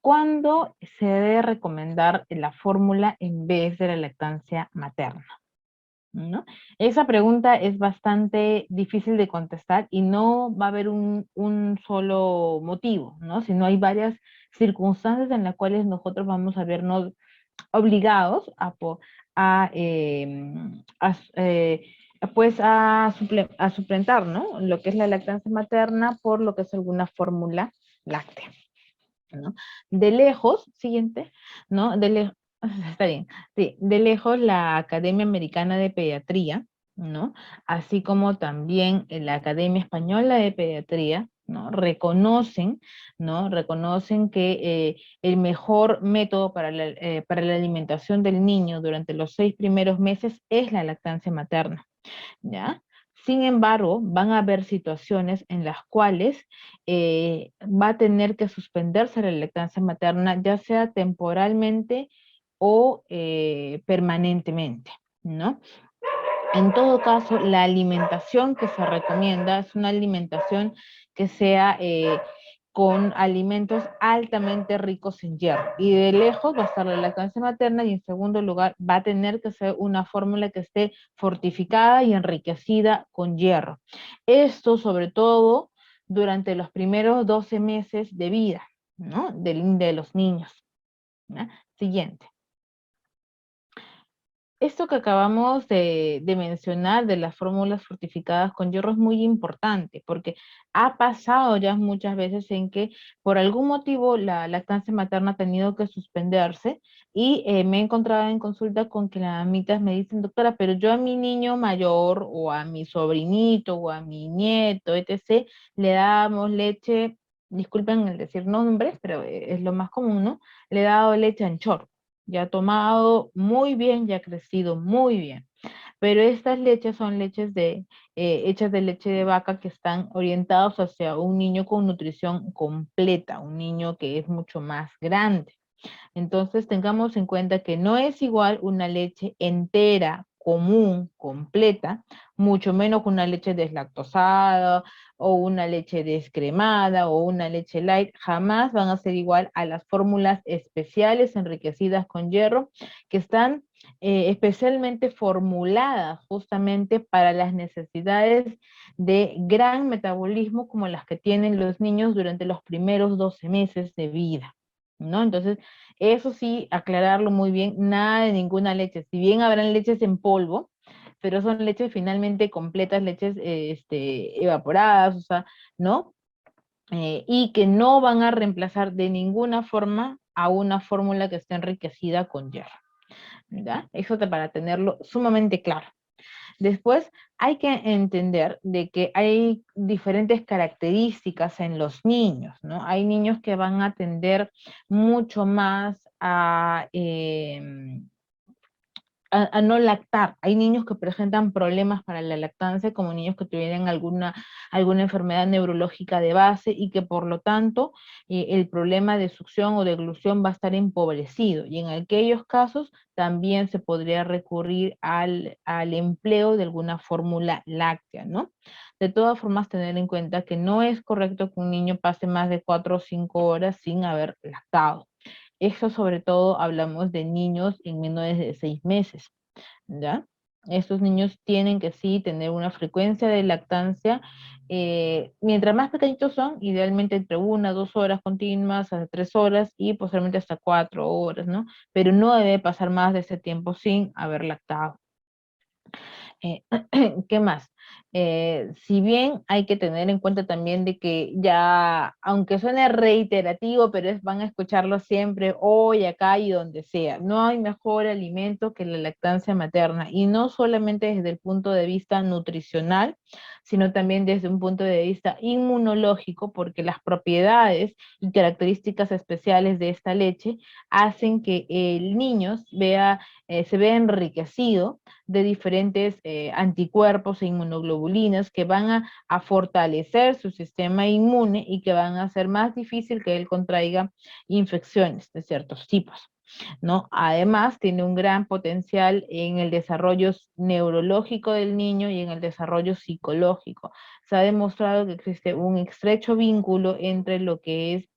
¿Cuándo se debe recomendar la fórmula en vez de la lactancia materna? ¿No? Esa pregunta es bastante difícil de contestar y no va a haber un solo motivo, ¿no? Sino hay varias circunstancias en las cuales nosotros vamos a vernos obligados a, a, eh, pues a suplentar, ¿no? Lo que es la lactancia materna por lo que es alguna fórmula láctea, ¿no? De lejos, siguiente, ¿no? Está bien, sí, de lejos la Academia Americana de Pediatría, ¿no? Así como también la Academia Española de Pediatría, ¿no? Reconocen, ¿no? Reconocen que el mejor método para la alimentación del niño durante los 6 primeros meses es la lactancia materna, ¿ya? Sin embargo, van a haber situaciones en las cuales va a tener que suspenderse la lactancia materna, ya sea temporalmente o permanentemente, ¿no? En todo caso, la alimentación que se recomienda es una alimentación que sea con alimentos altamente ricos en hierro. Y de lejos va a estar la lactancia materna y en segundo lugar va a tener que ser una fórmula que esté fortificada y enriquecida con hierro. Esto sobre todo durante los primeros 12 meses de vida, ¿no? De los niños, ¿no? Siguiente. Esto que acabamos de mencionar de las fórmulas fortificadas con hierro es muy importante porque ha pasado ya muchas veces en que por algún motivo la lactancia materna ha tenido que suspenderse y me he encontrado en consulta con que las mamitas me dicen, doctora, pero yo a mi niño mayor o a mi sobrinito o a mi nieto, etc., le damos leche, disculpen el decir nombres, pero es lo más común, ¿no? Le he dado leche anchor, ya ha tomado muy bien, ya ha crecido muy bien. Pero estas leches son leches hechas de leche de vaca que están orientados hacia un niño con nutrición completa, un niño que es mucho más grande. Entonces tengamos en cuenta que no es igual una leche entera, común, completa, mucho menos una leche deslactosada o una leche descremada o una leche light, jamás van a ser igual a las fórmulas especiales enriquecidas con hierro que están especialmente formuladas justamente para las necesidades de gran metabolismo como las que tienen los niños durante los primeros 12 meses de vida, ¿no? Entonces, eso sí, aclararlo muy bien, nada de ninguna leche. Si bien habrán leches en polvo, pero son leches finalmente completas, leches evaporadas, o sea, ¿no? Y que no van a reemplazar de ninguna forma a una fórmula que esté enriquecida con hierro, ¿ya? Eso para tenerlo sumamente claro. Después hay que entender de que hay diferentes características en los niños, ¿no? Hay niños que van a tender mucho más a no lactar. Hay niños que presentan problemas para la lactancia, como niños que tuvieran alguna enfermedad neurológica de base y que por lo tanto el problema de succión o de eglución va a estar empobrecido. Y en aquellos casos también se podría recurrir al empleo de alguna fórmula láctea, ¿no? De todas formas, tener en cuenta que no es correcto que un niño pase más de 4 o 5 horas sin haber lactado. Eso sobre todo hablamos de niños en menores de 6 meses, ¿ya? Estos niños tienen que sí tener una frecuencia de lactancia. Mientras más pequeñitos son, idealmente entre 1 a 2 horas continuas, hasta 3 horas y posiblemente hasta 4 horas, ¿no? Pero no debe pasar más de ese tiempo sin haber lactado. Eh, ¿Qué más? Si bien hay que tener en cuenta también de que ya, aunque suene reiterativo, pero van a escucharlo siempre, hoy, acá y donde sea, no hay mejor alimento que la lactancia materna, y no solamente desde el punto de vista nutricional, sino también desde un punto de vista inmunológico, porque las propiedades y características especiales de esta leche hacen que el niño se vea enriquecido de diferentes anticuerpos e inmunoglobulinas que van a fortalecer su sistema inmune y que van a hacer más difícil que él contraiga infecciones de ciertos tipos. ¿no? Además, tiene un gran potencial en el desarrollo neurológico del niño y en el desarrollo psicológico. Se ha demostrado que existe un estrecho vínculo entre lo que es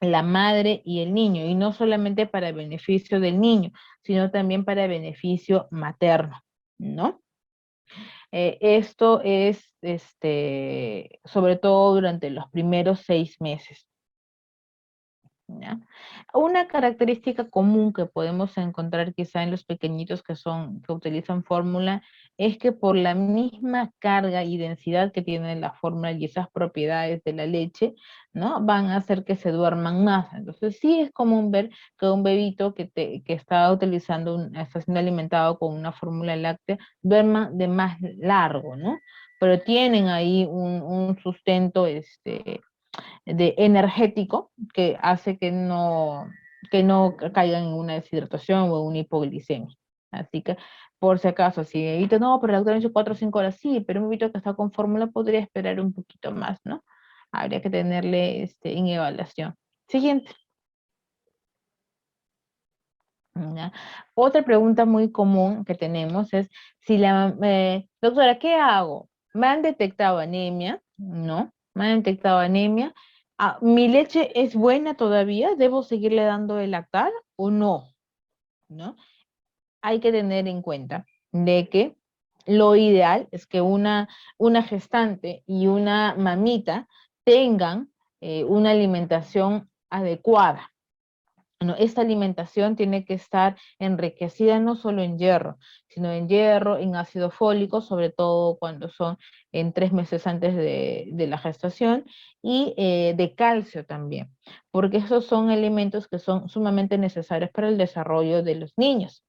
la madre y el niño, y no solamente para beneficio del niño, sino también para beneficio materno, ¿no? Esto es, sobre todo durante los primeros 6 meses. ¿Ya? Una característica común que podemos encontrar quizá en los pequeñitos que utilizan fórmula es que por la misma carga y densidad que tiene la fórmula y esas propiedades de la leche, ¿no? Van a hacer que se duerman más. Entonces sí es común ver que un bebito que está utilizando, está siendo alimentado con una fórmula láctea, duerma de más largo, ¿no? Pero tienen ahí un sustento, de energético que hace que no caigan en una deshidratación o en una hipoglicemia. Así que, por si acaso, si evito, no, pero el doctor me dice 4 o 5 horas, sí, pero un bebito que está con fórmula podría esperar un poquito más, ¿no? Habría que tenerle en evaluación. Siguiente. ¿Ya? Otra pregunta muy común que tenemos es, si doctora, ¿qué hago? ¿Me han detectado anemia? No, me han detectado anemia. Ah, ¿mi leche es buena todavía? ¿Debo seguirle dando el lactar o no? ¿No? Hay que tener en cuenta de que lo ideal es que una gestante y una mamita tengan una alimentación adecuada. Bueno, esta alimentación tiene que estar enriquecida no solo en hierro, sino en hierro, en ácido fólico, sobre todo cuando son en 3 meses antes de la gestación, y de calcio también, porque esos son alimentos que son sumamente necesarios para el desarrollo de los niños.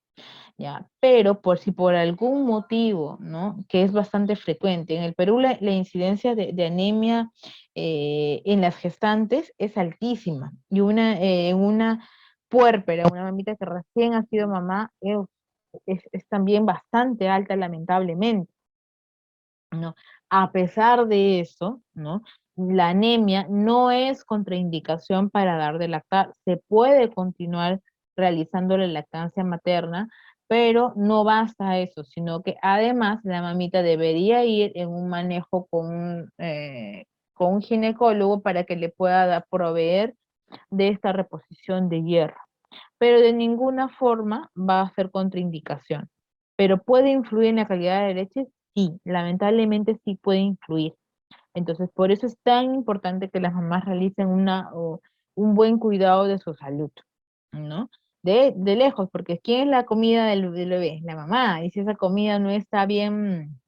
¿Ya? Pero por si por algún motivo, ¿no? Que es bastante frecuente, en el Perú la incidencia de anemia en las gestantes es altísima, y una puérpera, una mamita que recién ha sido mamá, es también bastante alta, lamentablemente. ¿No? A pesar de eso, ¿no? La anemia no es contraindicación para dar de lactar. Se puede continuar realizando la lactancia materna, pero no basta eso, sino que además la mamita debería ir en un manejo con un ginecólogo para que le pueda proveer de esta reposición de hierro, pero de ninguna forma va a ser contraindicación. ¿Pero puede influir en la calidad de la leche? Sí, lamentablemente sí puede influir. Entonces, por eso es tan importante que las mamás realicen un buen cuidado de su salud, ¿no? De lejos, porque ¿quién es la comida del bebé? La mamá. Y si esa comida no está bien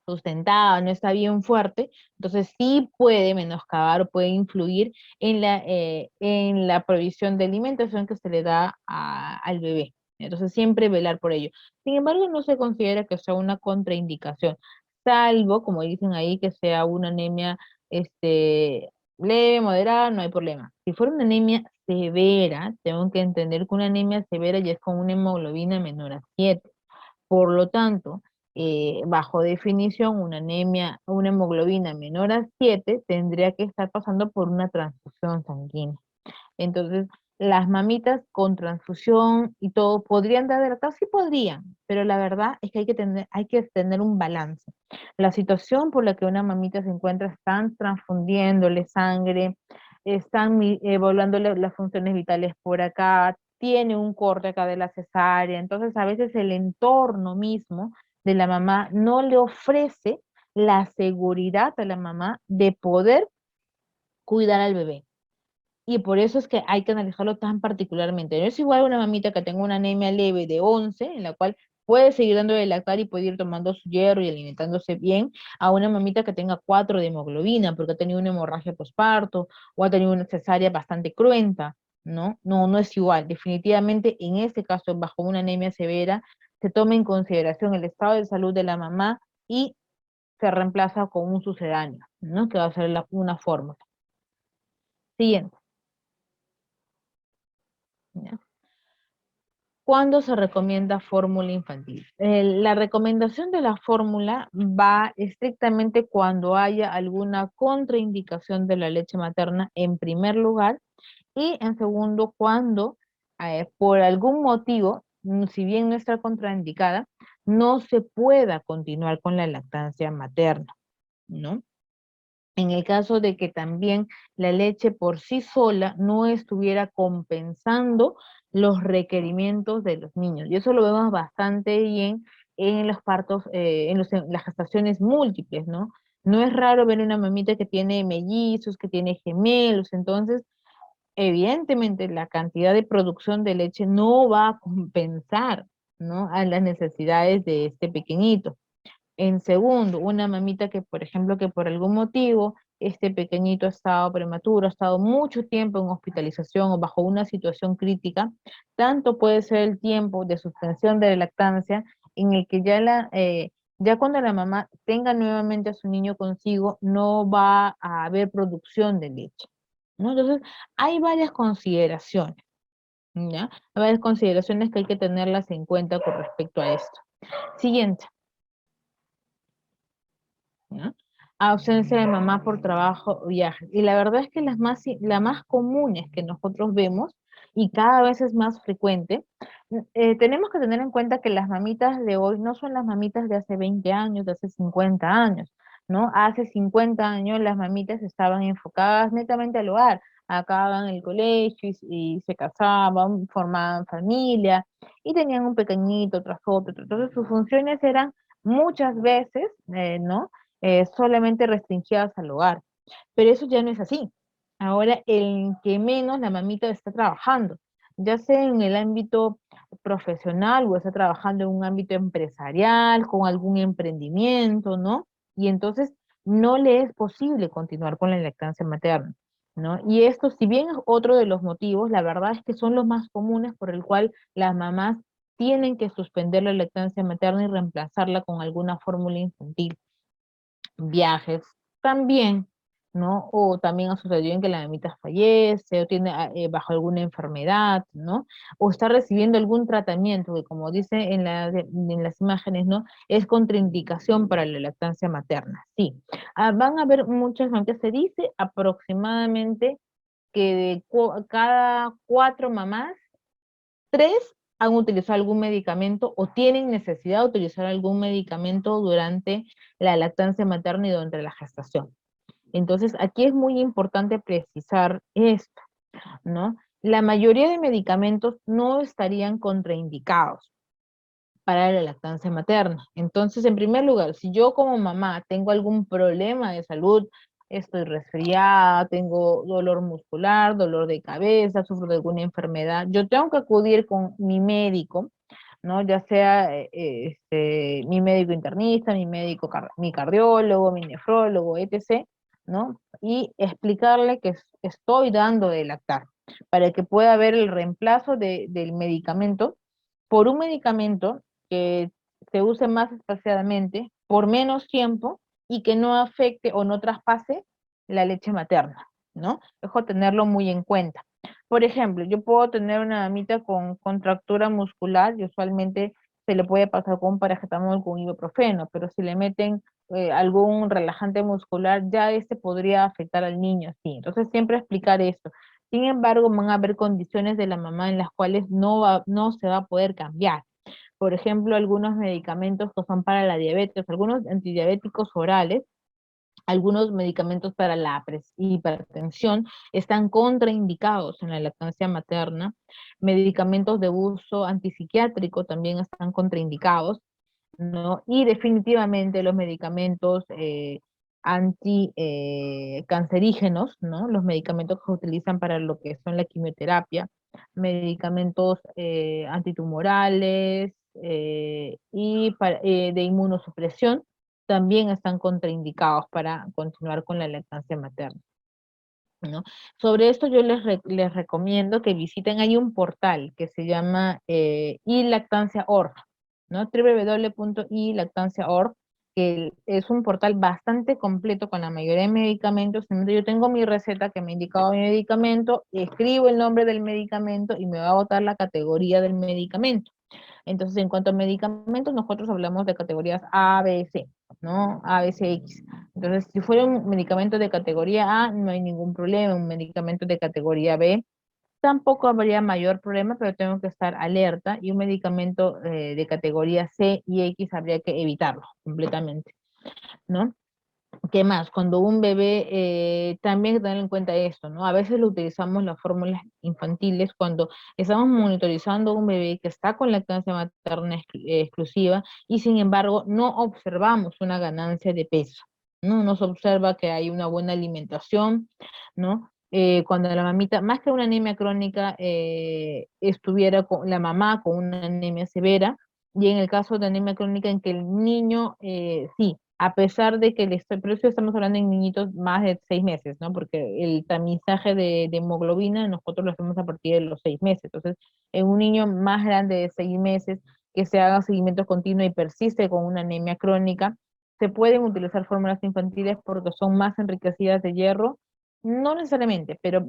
sustentada, no está bien fuerte, entonces sí puede menoscabar o puede influir en la provisión de alimentación que se le da al bebé. Entonces siempre velar por ello. Sin embargo, no se considera que sea una contraindicación, salvo, como dicen ahí, que sea una anemia leve, moderada, no hay problema. Si fuera una anemia severa, tengo que entender que una anemia severa ya es con una hemoglobina menor a 7. Por lo tanto, bajo definición, una anemia, una hemoglobina menor a 7 tendría que estar pasando por una transfusión sanguínea. Entonces, las mamitas con transfusión y todo, ¿podrían dar de lactar? Sí podrían, pero la verdad es que hay que tener un balance. La situación por la que una mamita se encuentra, están transfundiéndole sangre, están evaluándole las funciones vitales por acá, tiene un corte acá de la cesárea, entonces a veces el entorno mismo de la mamá no le ofrece la seguridad a la mamá de poder cuidar al bebé. Y por eso es que hay que analizarlo tan particularmente. No es igual una mamita que tenga una anemia leve de 11, en la cual puede seguir dando de lactar y puede ir tomando su hierro y alimentándose bien, a una mamita que tenga 4 de hemoglobina, porque ha tenido una hemorragia postparto o ha tenido una cesárea bastante cruenta, ¿no? No, no es igual. Definitivamente, en este caso, bajo una anemia severa, se toma en consideración el estado de salud de la mamá y se reemplaza con un sucedáneo, ¿no? Que va a ser una fórmula. Siguiente. ¿Ya? ¿Cuándo se recomienda fórmula infantil? La recomendación de la fórmula va estrictamente cuando haya alguna contraindicación de la leche materna en primer lugar, y en segundo, cuando por algún motivo, si bien no está contraindicada, no se pueda continuar con la lactancia materna, ¿no? En el caso de que también la leche por sí sola no estuviera compensando los requerimientos de los niños. Y eso lo vemos bastante bien en los partos, en las gestaciones múltiples, ¿no? No es raro ver una mamita que tiene mellizos, que tiene gemelos, entonces evidentemente la cantidad de producción de leche no va a compensar, ¿no? A las necesidades de este pequeñito. En segundo, una mamita que, por ejemplo, que por algún motivo este pequeñito ha estado prematuro, ha estado mucho tiempo en hospitalización o bajo una situación crítica, tanto puede ser el tiempo de suspensión de la lactancia en el que ya cuando la mamá tenga nuevamente a su niño consigo, no va a haber producción de leche, ¿no? Entonces, hay varias consideraciones, ¿ya? Hay varias consideraciones que hay que tenerlas en cuenta con respecto a esto. Siguiente. ¿Ya? Ausencia de mamá por trabajo o viajes. Y la verdad es que las más comunes que nosotros vemos, y cada vez es más frecuente, tenemos que tener en cuenta que las mamitas de hoy no son las mamitas de hace 20 años, de hace 50 años, ¿no? Hace 50 años las mamitas estaban enfocadas netamente al hogar, acababan el colegio y se casaban, formaban familia y tenían un pequeñito tras otro. Entonces sus funciones eran muchas veces, ¿no? Solamente restringidas al hogar. Pero eso ya no es así. Ahora, el que menos la mamita está trabajando, ya sea en el ámbito profesional o está trabajando en un ámbito empresarial, con algún emprendimiento, ¿no? Y entonces no le es posible continuar con la lactancia materna, ¿no? Y esto, si bien es otro de los motivos, la verdad es que son los más comunes por el cual las mamás tienen que suspender la lactancia materna y reemplazarla con alguna fórmula infantil. Viajes también, ¿no? O también ha sucedido en que la mamita fallece o tiene bajo alguna enfermedad, ¿no? O está recibiendo algún tratamiento que, como dice en las imágenes, ¿no? Es contraindicación para la lactancia materna, sí. Van a haber muchas, aunque se dice aproximadamente que cada 4 mamás, 3 han utilizado algún medicamento o tienen necesidad de utilizar algún medicamento durante la lactancia materna y durante la gestación. Entonces, aquí es muy importante precisar esto, ¿no? La mayoría de medicamentos no estarían contraindicados para la lactancia materna. Entonces, en primer lugar, si yo como mamá tengo algún problema de salud, estoy resfriada, tengo dolor muscular, dolor de cabeza, sufro de alguna enfermedad, yo tengo que acudir con mi médico, ¿no? Ya sea mi médico internista, mi cardiólogo, mi nefrólogo, etc., ¿no? Y explicarle que estoy dando de lactar, para que pueda haber el reemplazo del medicamento por un medicamento que se use más espaciadamente, por menos tiempo y que no afecte o no traspase la leche materna, ¿no? Dejo tenerlo muy en cuenta. Por ejemplo, yo puedo tener una mamita con contractura muscular y usualmente se le puede pasar con un paracetamol con ibuprofeno, pero si le meten algún relajante muscular, ya este podría afectar al niño, sí. Entonces siempre explicar esto. Sin embargo, van a haber condiciones de la mamá en las cuales no se va a poder cambiar. Por ejemplo, algunos medicamentos que son para la diabetes, algunos antidiabéticos orales, algunos medicamentos para la hipertensión están contraindicados en la lactancia materna. Medicamentos de uso antipsiquiátrico también están contraindicados, ¿no? Y definitivamente los medicamentos anticancerígenos, ¿no? Los medicamentos que se utilizan para lo que son la quimioterapia, medicamentos antitumorales de inmunosupresión, también están contraindicados para continuar con la lactancia materna, ¿no? Sobre esto yo les recomiendo que visiten, hay un portal que se llama iLactancia.org, ¿no? www.ilactancia.org, que es un portal bastante completo con la mayoría de medicamentos. Donde yo tengo mi receta que me ha indicado mi medicamento, escribo el nombre del medicamento y me va a botar la categoría del medicamento. Entonces, en cuanto a medicamentos, nosotros hablamos de categorías A, B, C, ¿no? A, B, C, X. Entonces, si fuera un medicamento de categoría A, no hay ningún problema. Un medicamento de categoría B tampoco habría mayor problema, pero tengo que estar alerta y un medicamento de categoría C y X habría que evitarlo completamente, ¿no? ¿Qué más? Cuando un bebé, también hay que tener en cuenta esto, ¿no? A veces lo utilizamos las fórmulas infantiles cuando estamos monitorizando a un bebé que está con lactancia materna exclusiva y sin embargo no observamos una ganancia de peso, ¿no? No se observa que hay una buena alimentación, ¿no? Cuando la mamita, más que una anemia crónica, estuviera con la mamá con una anemia severa, y en el caso de anemia crónica en que el niño, sí, a pesar de que pero eso estamos hablando en niñitos más de 6 meses, ¿no? Porque el tamizaje de hemoglobina nosotros lo hacemos a partir de los 6 meses. Entonces, en un niño más grande de 6 meses que se haga seguimiento continuo y persiste con una anemia crónica, se pueden utilizar fórmulas infantiles porque son más enriquecidas de hierro. No necesariamente, pero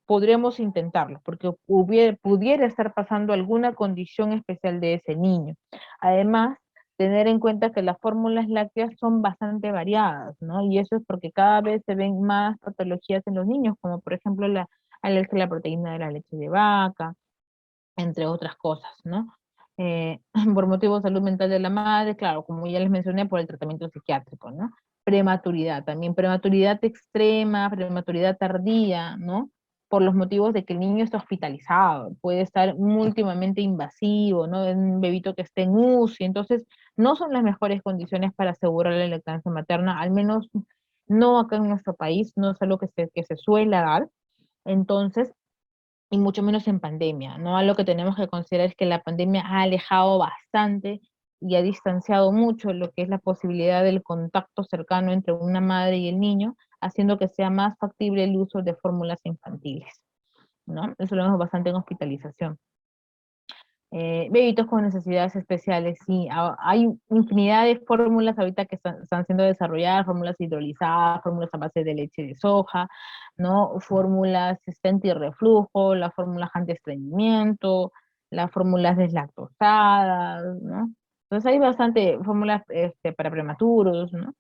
podríamos intentarlo, porque pudiera estar pasando alguna condición especial de ese niño. Además, tener en cuenta que las fórmulas lácteas son bastante variadas, ¿no? Y eso es porque cada vez se ven más patologías en los niños, como por ejemplo la alergia a la proteína de la leche de vaca, entre otras cosas, ¿no? Eh, por motivos de salud mental de la madre, claro, como ya les mencioné, por el tratamiento psiquiátrico, ¿no? Prematuridad, también prematuridad extrema, prematuridad tardía, ¿no? Por los motivos de que el niño está hospitalizado, puede estar múltiplemente invasivo, ¿no? Es un bebito que esté en UCI, entonces no son las mejores condiciones para asegurar la lactancia materna, al menos no acá en nuestro país, no es algo que se suele dar. Entonces, y mucho menos en pandemia, ¿no? Algo que tenemos que considerar es que la pandemia ha alejado bastante y ha distanciado mucho lo que es la posibilidad del contacto cercano entre una madre y el niño, haciendo que sea más factible el uso de fórmulas infantiles, ¿no? Eso lo vemos bastante en hospitalización. Bebitos con necesidades especiales, sí, hay infinidad de fórmulas ahorita que están siendo desarrolladas, fórmulas hidrolizadas, fórmulas a base de leche de soja, ¿no? Fórmulas antirreflujo, las fórmulas antiestreñimiento, las fórmulas deslactosadas, ¿no? Entonces hay bastante fórmulas para prematuros, ¿no?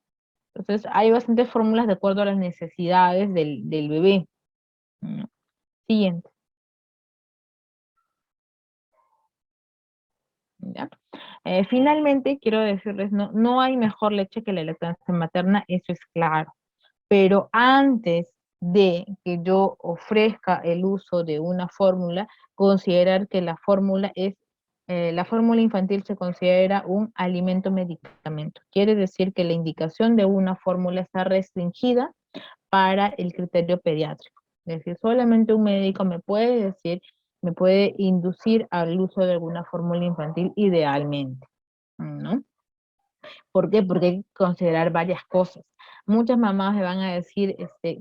Entonces hay bastantes fórmulas de acuerdo a las necesidades del bebé, ¿no? Siguiente, ¿ya? Finalmente, quiero decirles, no, no hay mejor leche que la lactancia materna, eso es claro. Pero antes de que yo ofrezca el uso de una fórmula, considerar que la fórmula infantil se considera un alimento medicamento. Quiere decir que la indicación de una fórmula está restringida para el criterio pediátrico. Es decir, solamente un médico me puede inducir al uso de alguna fórmula infantil idealmente, ¿no? ¿Por qué? Porque hay que considerar varias cosas. Muchas mamás me van a decir,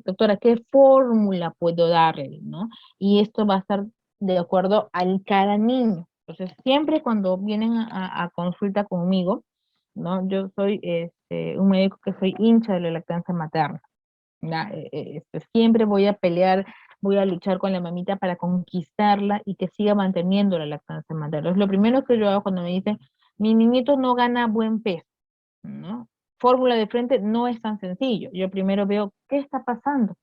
doctora, ¿qué fórmula puedo darle? ¿No? Y esto va a estar de acuerdo al cada niño. Entonces, siempre cuando vienen a consulta conmigo, ¿no? Yo soy un médico que soy hincha de la lactancia materna. ¿Ya? Siempre voy a pelear, voy a luchar con la mamita para conquistarla y que siga manteniendo la lactancia materna. Es lo primero que yo hago cuando me dicen, mi niñito no gana buen peso, ¿no? Fórmula de frente no es tan sencillo. Yo primero veo qué está pasando.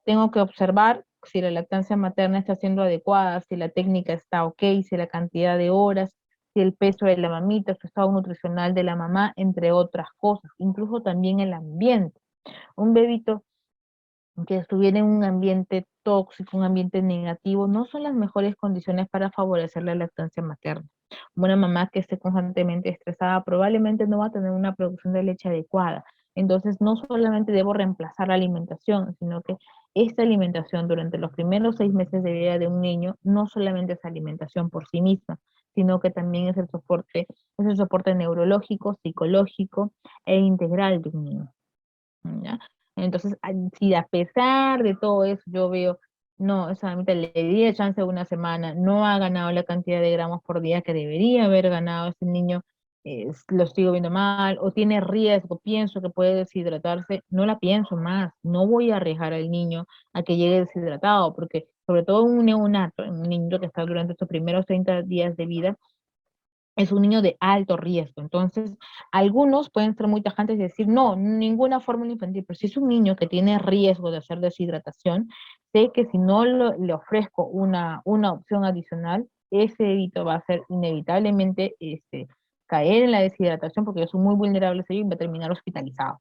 Tengo que observar si la lactancia materna está siendo adecuada, si la técnica está ok, si la cantidad de horas, si el peso de la mamita, su estado nutricional de la mamá, entre otras cosas, incluso también el ambiente. Un bebito que estuviera en un ambiente tóxico, un ambiente negativo, no son las mejores condiciones para favorecer la lactancia materna. Una mamá que esté constantemente estresada probablemente no va a tener una producción de leche adecuada. Entonces, no solamente debo reemplazar la alimentación, sino que esta alimentación durante los primeros 6 meses de vida de un niño no solamente es alimentación por sí misma, sino que también es el soporte neurológico, psicológico e integral de un niño. ¿Ya? Entonces, si a pesar de todo eso yo veo, no, esa mamita le di el chance de una semana, no ha ganado la cantidad de gramos por día que debería haber ganado ese niño, lo sigo viendo mal, o tiene riesgo, pienso que puede deshidratarse, no la pienso más, no voy a arriesgar al niño a que llegue deshidratado, porque sobre todo un neonato, un niño que está durante sus primeros 30 días de vida, es un niño de alto riesgo. Entonces, algunos pueden ser muy tajantes y decir, no, ninguna fórmula infantil, pero si es un niño que tiene riesgo de hacer deshidratación, sé que si no le ofrezco una opción adicional, ese bebito va a ser inevitablemente caer en la deshidratación porque son muy vulnerables a ello y va a terminar hospitalizado.